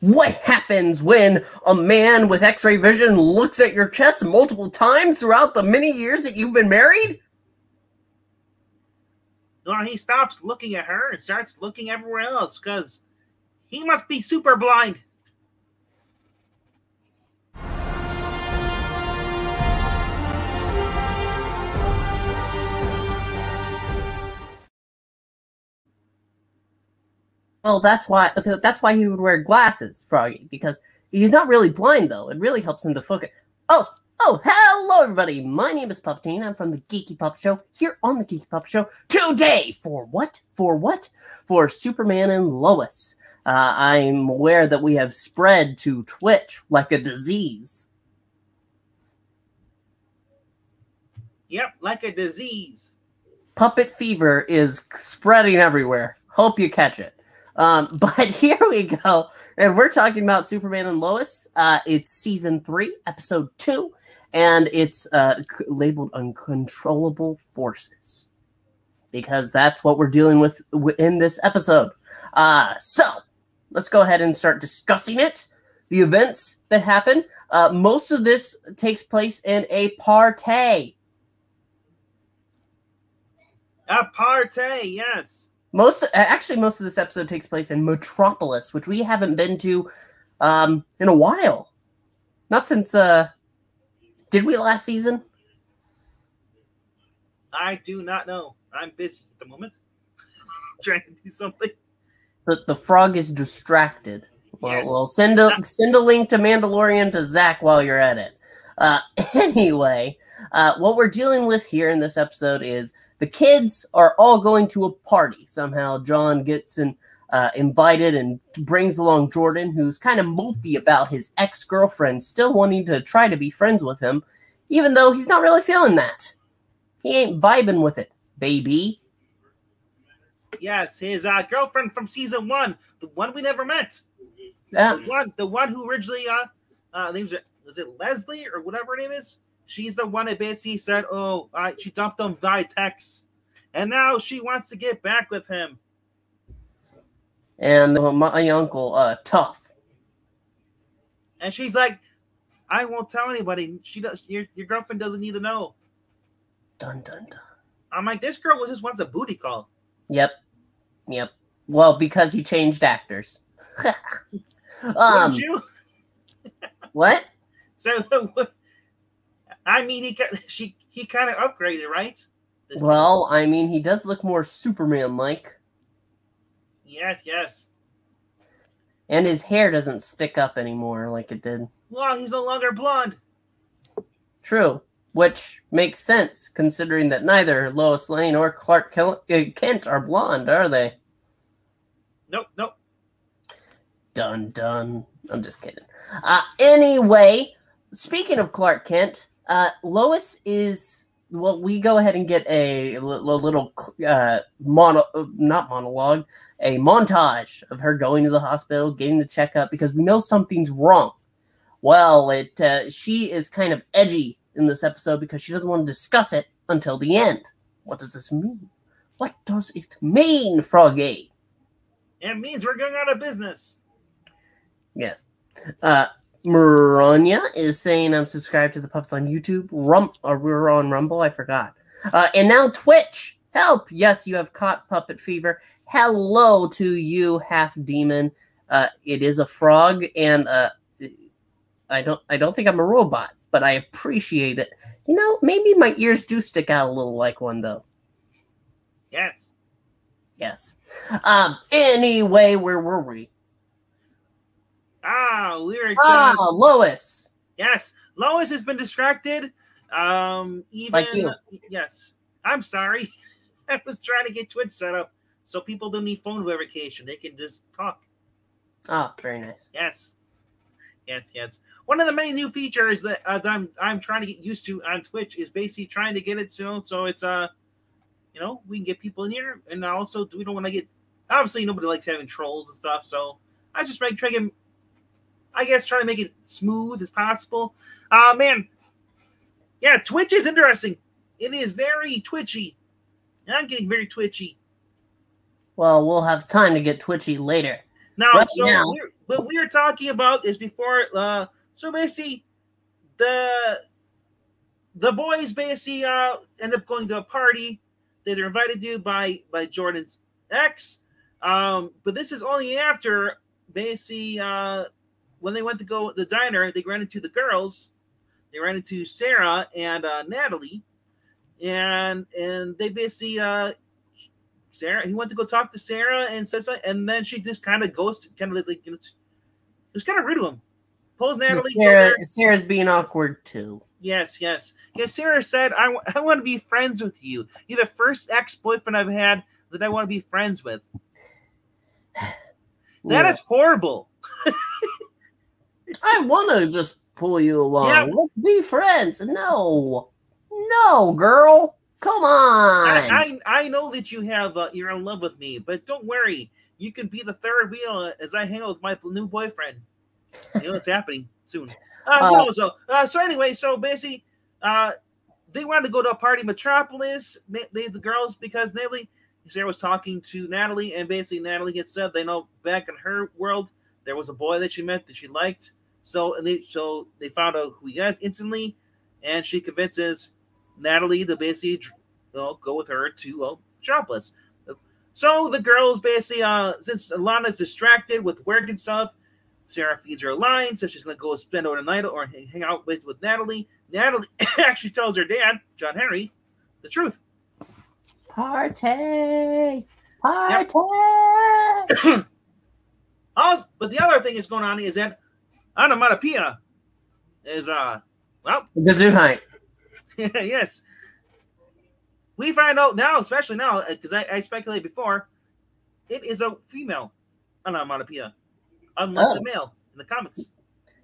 What happens when a man with X-ray vision looks at your chest multiple times throughout the many years that you've been married? Well, he stops looking at her and starts looking everywhere else because he must be super blind. Well, that's why he would wear glasses, Froggy, because he's not really blind, though. It really helps him to focus. Oh, hello, everybody. My name is Puppetine. I'm from the Geeky Puppet Show, here on the Geeky Puppet Show. Today, for what? For Superman and Lois. I'm aware that we have spread to Twitch like a disease. Yep, like a disease. Puppet fever is spreading everywhere. Hope you catch it. But here we go, and we're talking about Superman and Lois. It's season 3, episode 2, and it's labeled Uncontrollable Forces, because that's what we're dealing with in this episode. So let's go ahead and start discussing it. The events that happen. Most of this takes place in a party. A party, yes. Most of this episode takes place in Metropolis, which we haven't been to in a while. Not since did we last season? I do not know. I'm busy at the moment. Trying to do something. The frog is distracted. Yes. Well, send a link to Mandalorian to Zach while you're at it. Anyway, what we're dealing with here in this episode is the kids are all going to a party. Somehow John gets invited and brings along Jordan, who's kind of mopey about his ex-girlfriend still wanting to try to be friends with him, even though he's not really feeling that. He ain't vibing with it, baby. Yes, his girlfriend from season 1, the one we never met. Yeah. The one who originally, was it Leslie or whatever her name is? She's the one that basically said, she dumped him by text. And now she wants to get back with him. And my uncle, Tough. And she's like, I won't tell anybody. Your girlfriend doesn't need to know. Dun, dun, dun. I'm like, this girl just wants a booty call. Yep. Well, because he changed actors. Wouldn't you? What? So, I mean, he kind of upgraded, right? Well, I mean, he does look more Superman-like. Yes. And his hair doesn't stick up anymore like it did. Well, he's no longer blonde. True, which makes sense, considering that neither Lois Lane or Clark Kent are blonde, are they? Nope. Dun, dun. I'm just kidding. Anyway, speaking of Clark Kent, Lois is... Well, we go ahead and get a little a montage of her going to the hospital, getting the checkup, because we know something's wrong. Well, she is kind of edgy in this episode because she doesn't want to discuss it until the end. What does this mean? What does it mean, Froggy? It means we're going out of business. Yes. Maranya is saying I'm subscribed to the Puppets on YouTube. We're on Rumble, I forgot. And now Twitch. Help! Yes, you have caught puppet fever. Hello to you, half demon. It is a frog, and I don't think I'm a robot, but I appreciate it. You know, maybe my ears do stick out a little like one, though. Yes. Anyway, where were we? Lois. Yes, Lois has been distracted. Like you. Yes. I'm sorry. I was trying to get Twitch set up so people don't need phone verification. They can just talk. Oh, very nice. Yes. One of the many new features that I'm trying to get used to on Twitch is basically trying to get it so it's we can get people in here, and also we don't want to get, obviously nobody likes having trolls and stuff, so I just try to make it smooth as possible. Man, yeah, Twitch is interesting. It is very twitchy. And I'm getting very twitchy. Well, we'll have time to get twitchy later. Now, right so now. what we are talking about is before. So basically, the boys basically end up going to a party that they're invited to by Jordan's ex. But this is only after basically when they went to go to the diner, they ran into the girls. They ran into Sarah and Natalie, and they basically Sarah. He went to go talk to Sarah and says, and then she just kind of ghosted, kind of like, it was kind of rude to him. Pulls Natalie. Sarah's being awkward too. Yes. Sarah said, I want to be friends with you. You're the first ex-boyfriend I've had that I want to be friends with. That is horrible. I want to just pull you along. Yeah. Let's be friends. No, girl. Come on. I know that you have you're in love with me, but don't worry. You can be the third wheel as I hang out with my new boyfriend. You know what's happening soon. So anyway, so basically, they wanted to go to a party in Metropolis. The girls, because Sarah was talking to Natalie, and basically Natalie had said they know back in her world there was a boy that she met that she liked. So they found out who he was instantly, and she convinces Natalie to basically go with her to Metropolis. So the girls basically, since Lana's distracted with work and stuff, Sarah feeds her a line, so she's going to go spend overnight or hang out with Natalie. Natalie actually tells her dad, John Henry, the truth. Party! Yep. But the other thing that's going on is that Onomatopoeia is, Gesundheit. Yes. We find out now, especially now, because I speculated before, it is a female onomatopoeia, unlike the male in the comics.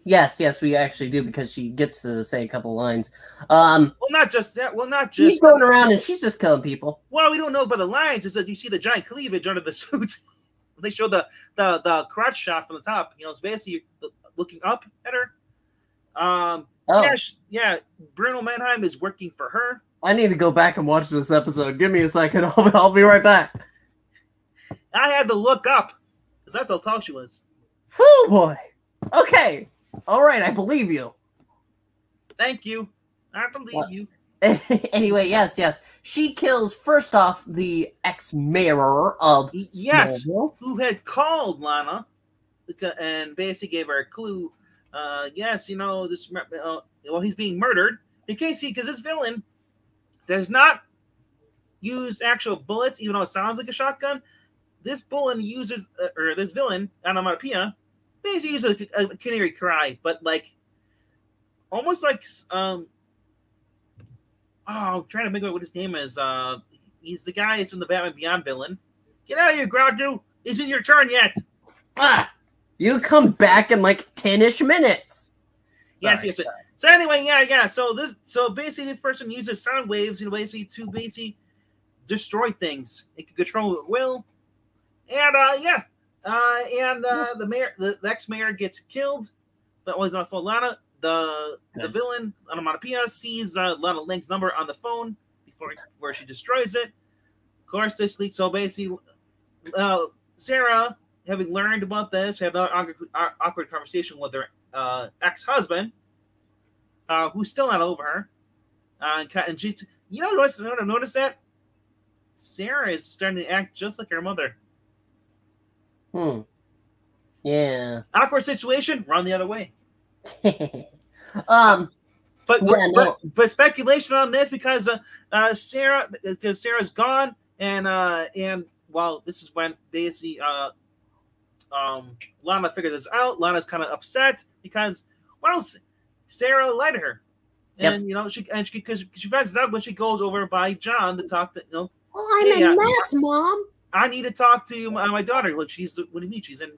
Yes, we actually do, because she gets to say a couple lines. Well, not just that. Well, not just. She's going around and she's just killing people. Well, we don't know about the lines. Is that you see the giant cleavage under the suit. They show the crotch shot from the top. It's basically looking up at her. Yeah. Bruno Mannheim is working for her. I need to go back and watch this episode. Give me a second. I'll be right back. I had to look up because that's how tall she was. Oh boy. Okay. All right. I believe you. Thank you. I believe you. Anyway, yes. She kills first off the ex-mayor of Smallville, who had called Lana and basically gave her a clue. This. He's being murdered. In case because this villain does not use actual bullets, even though it sounds like a shotgun. This villain uses, this villain, Onomatopoeia, basically uses a canary cry, but like, almost like, I'm trying to think what his name is. He's the guy who's from the Batman Beyond villain. Get out of here, Grogu! Isn't your turn yet? You come back in like 10-ish minutes. Yes. So anyway, yeah. So basically, this person uses sound waves to basically destroy things. It can control at will, and the mayor, the ex-mayor, gets killed. But always not for Lana. The villain Onomatopoeia sees Lana Lang's number on the phone where she destroys it. Of course, this leaks. So basically, Sarah, having learned about this, had an awkward conversation with her ex-husband, who's still not over her. And she's, notice that Sarah is starting to act just like her mother. Yeah. Awkward situation. Run the other way. But speculation on this because Sarah's gone and this is when basically Lana figured this out. Lana's kind of upset because Sarah lied to her, and she finds out when she goes over by John to talk to Well, I'm in Matt's mom. I need to talk to my daughter. Look, she's what do you mean? She's in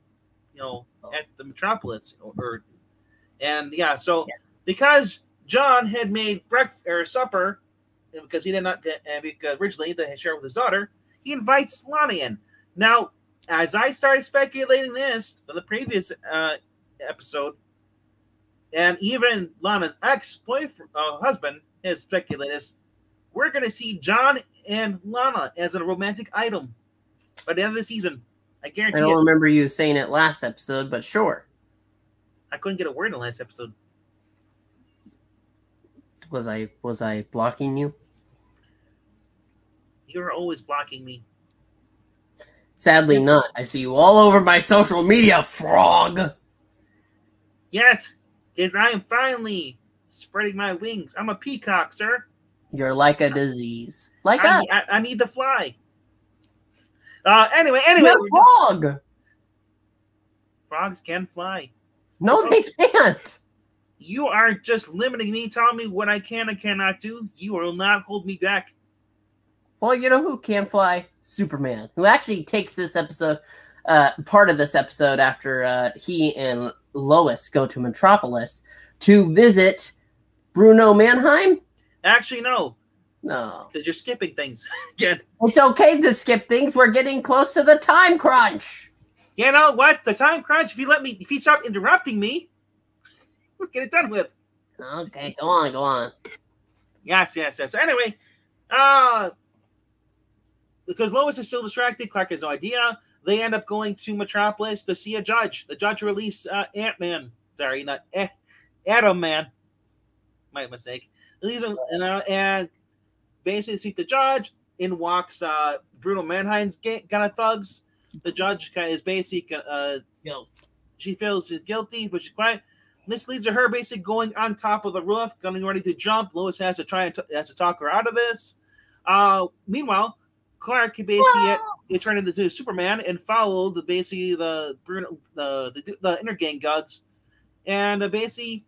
at the Metropolis because John had made breakfast or supper because he did not because originally they had shared with his daughter. He invites Lana in. Now, as I started speculating this from the previous episode, and even Lana's ex-boyfriend, husband, has speculated this, we're going to see John and Lana as a romantic item by the end of the season. I I guarantee don't it. remember you saying it last episode, but sure. I couldn't get a word in the last episode. Was I blocking you? You're always blocking me. Sadly not. I see you all over my social media, frog. Yes, because I am finally spreading my wings. I'm a peacock, sir. You're like a disease. Like I, us. I need to fly. Anyway. You're a frog. Frogs can fly. No, they can't. You are just limiting me, telling me what I can and cannot do. You will not hold me back. Well, you know who can fly? Superman, who actually takes this episode, part of this episode after he and Lois go to Metropolis to visit Bruno Mannheim. Actually, no. No. Because you're skipping things again. It's okay to skip things. We're getting close to the time crunch. You know what? The time crunch, if you stop interrupting me, we'll get it done with. Okay, go on. Yes. Anyway, because Lois is still distracted, Clark has no idea. They end up going to Metropolis to see a judge. The judge released Ant-Man. Sorry, not Atom Man. My mistake. And basically speak the judge. In walks Bruno Mannheim's kind of thugs. The judge is basically she feels guilty, but she's quiet. This leads to her basically going on top of the roof, getting ready to jump. Lois has to try and has to talk her out of this. Meanwhile, Clark basically turned into Superman and followed the inner gang guards, and basically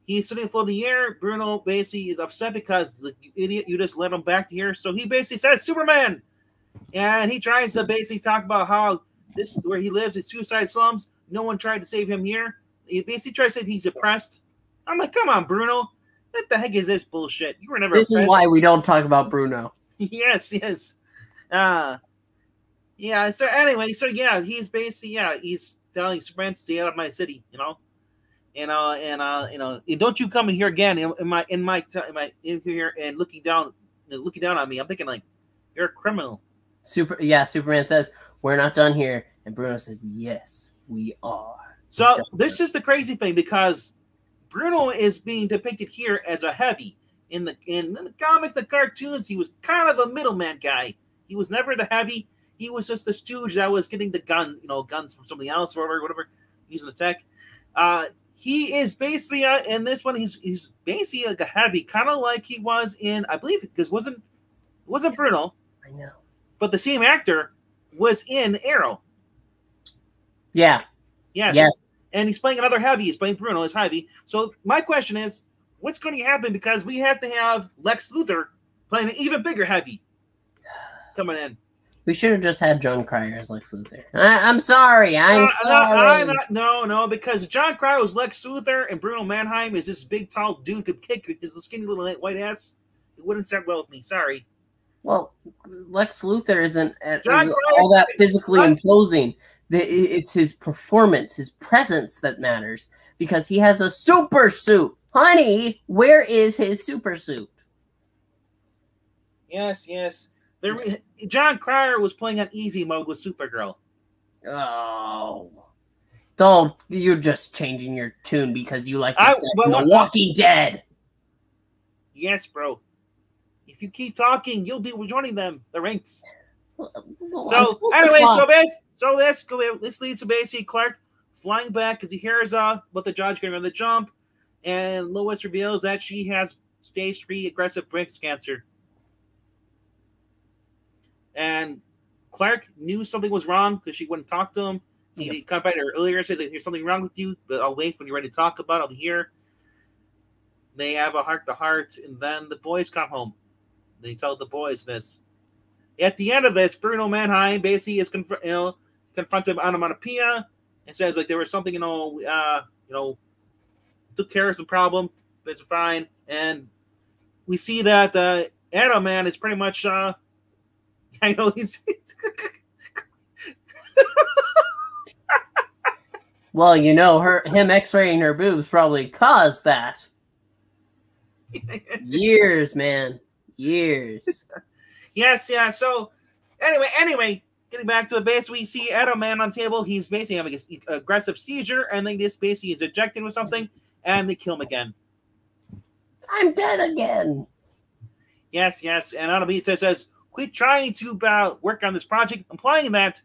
he's sitting floating in the air. Bruno basically is upset because you idiot, you just let him back here. So he basically says Superman, and he tries to basically talk about how this is where he lives, is suicide slums. No one tried to save him here. He basically tries to say he's oppressed. I'm like, come on, Bruno. What the heck is this bullshit? You were never This oppressed. is why we don't talk about Bruno. Yes. Yeah. So anyway, he's basically he's telling Superman to stay out of my city, and don't you come in here again in here and looking down on me. I'm thinking like you're a criminal. Superman says we're not done here, and Bruno says yes, we are. So this is the crazy thing because Bruno is being depicted here as a heavy. In the comics, the cartoons, he was kind of a middleman guy. He was never the heavy. He was just the stooge that was getting the guns from somebody else or whatever, using the tech. He is basically in this one. He's basically like a heavy, kind of like he was in, I believe, because it wasn't Bruno. I know, but the same actor was in Arrow. Yeah. Yes. And he's playing another heavy. He's playing Bruno as heavy. So my question is, what's going to happen? Because we have to have Lex Luthor playing an even bigger heavy coming in. We should have just had John Cryer as Lex Luthor. I'm sorry. I'm sorry. No, because John Cryer was Lex Luthor and Bruno Mannheim is this big, tall dude could kick his skinny little white ass. It wouldn't set well with me. Sorry. Well, Lex Luthor isn't all that physically imposing. It's his performance, his presence that matters because he has a super suit. Honey, where is his super suit? Yes. John Cryer was playing on easy mode with Supergirl. Oh. Don't. You're just changing your tune because you like this guy from The Walking Dead. Yes, bro. If you keep talking, you'll be joining them, the ranks. So anyway, this leads to basically Clark flying back because he hears what the judge going on the jump, and Lois reveals that she has stage 3 aggressive breast cancer. And Clark knew something was wrong because she wouldn't talk to him. He contacted her earlier and said that there's something wrong with you, but I'll wait when you're ready to talk about it. I'll be here. They have a heart-to-heart, and then the boys come home. They tell the boys this. At the end of this, Bruno Mannheim basically is confronted by Onomatopoeia and says like there was something took care of some problem, but it's fine. And we see that Atom Man is pretty much I know he's well, him x-raying her boobs probably caused that. Years, man. Years. Yes. So anyway, getting back to it, basically we see Edo Man on the table. He's basically having an aggressive seizure, and then this basically is ejected with something, and they kill him again. I'm dead again. Yes, and Onomatopoeia says, quit trying to work on this project, implying that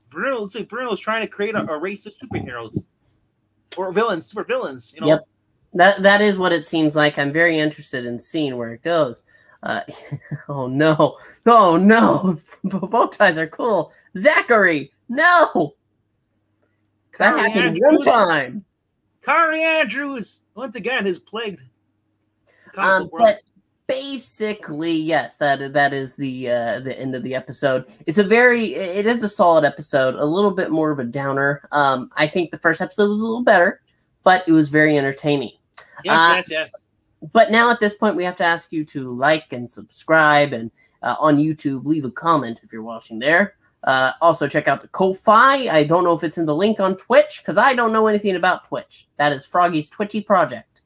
Bruno is trying to create a race of superheroes. Or villains, super villains, you know. Yep. That is what it seems like. I'm very interested in seeing where it goes. Oh no. Bow ties are cool. Zachary, no. That happened one time. Kari Andrews, once again, is plagued. But basically, yes, that is the end of the episode. It is a solid episode, a little bit more of a downer. I think the first episode was a little better, but it was very entertaining. Yes. But now at this point, we have to ask you to like and subscribe, and on YouTube, leave a comment if you're watching there. Also, check out the Ko-Fi. I don't know if it's in the link on Twitch, because I don't know anything about Twitch. That is Froggy's Twitchy project.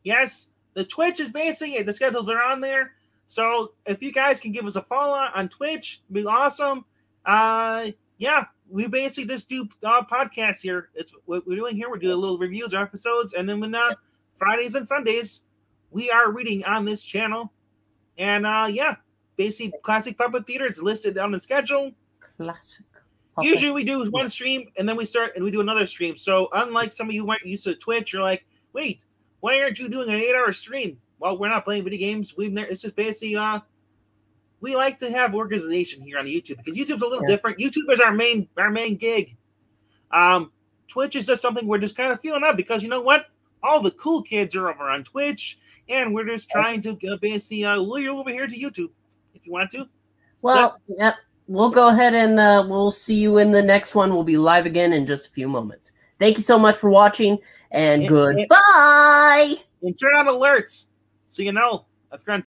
Yes, the Twitch is basically, the schedules are on there. So if you guys can give us a follow on Twitch, it'd be awesome. Yeah, we basically just do podcasts here. It's what we're doing here. We're doing little reviews of episodes. And then when Fridays and Sundays, we are reading on this channel. And yeah, basically Classic Puppet Theater is listed on the schedule. Classic. Usually we do one stream and then we start and we do another stream. So unlike some of you weren't used to Twitch, you're like, wait, why aren't you doing an 8-hour stream? Well, we're not playing video games. It's just basically we like to have organization here on YouTube because YouTube's a little different. YouTube is our main gig. Twitch is just something we're just kind of feeling out because you know what? All the cool kids are over on Twitch, and we're just trying to basically lure you over here to YouTube if you want to. Well, yep. We'll go ahead and we'll see you in the next one. We'll be live again in just a few moments. Thank you so much for watching, and goodbye. And turn on alerts so you know if you're on